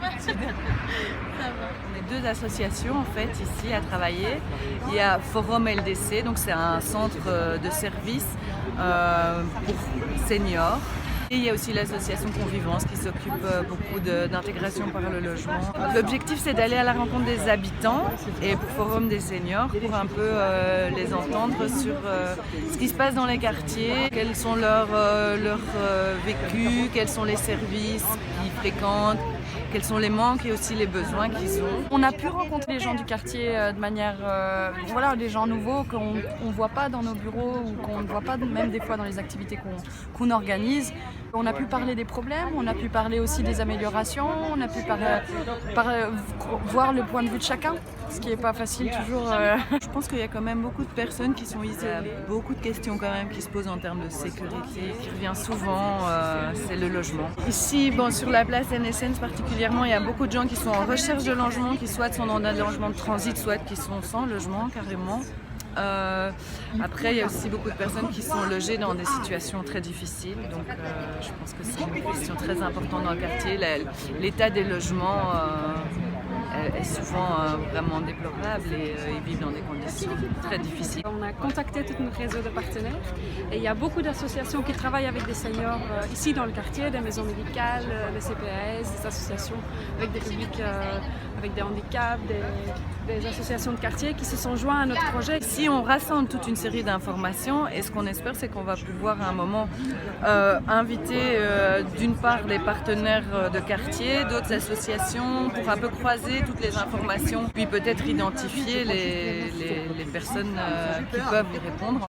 d'habitude. On est deux associations en fait ici à travailler. Il y a Forum LDC, donc c'est un centre de service pour seniors. Et il y a aussi l'association Convivence qui s'occupe beaucoup d'intégration par le logement. L'objectif c'est d'aller à la rencontre des habitants et pour Forum des seniors pour un peu les entendre sur ce qui se passe dans les quartiers, quels sont leurs vécus, quels sont les services qu'ils fréquentent, quels sont les manques et aussi les besoins qu'ils ont. On a pu rencontrer les gens du quartier de manière, voilà, des gens nouveaux qu'on ne voit pas dans nos bureaux ou qu'on ne voit pas même des fois dans les activités qu'on organise. On a pu parler des problèmes, on a pu parler aussi des améliorations, on a pu voir le point de vue de chacun, ce qui n'est pas facile toujours. Je pense qu'il y a quand même beaucoup de personnes qui sont ici. Il y a beaucoup de questions quand même qui se posent en termes de sécurité, qui revient souvent, c'est le logement. Ici, sur la place NSN particulièrement, il y a beaucoup de gens qui sont en recherche de logement, qui soit sont dans un logement de transit, soit qui sont sans logement carrément. Après, il y a aussi beaucoup de personnes qui sont logées dans des situations très difficiles, donc je pense que c'est une question très importante dans le quartier. L'état des logements est souvent vraiment déplorable et ils vivent dans des conditions très difficiles. On a contacté tout notre réseau de partenaires et il y a beaucoup d'associations qui travaillent avec des seniors ici dans le quartier, des maisons médicales, les CPAS, des associations avec des publics avec des handicaps, des associations de quartier qui se sont joints à notre projet. Si on rassemble toute une série d'informations, et ce qu'on espère c'est qu'on va pouvoir à un moment inviter d'une part des partenaires de quartier, d'autres associations pour un peu croiser toutes les informations, puis peut-être identifier les personnes qui peuvent y répondre.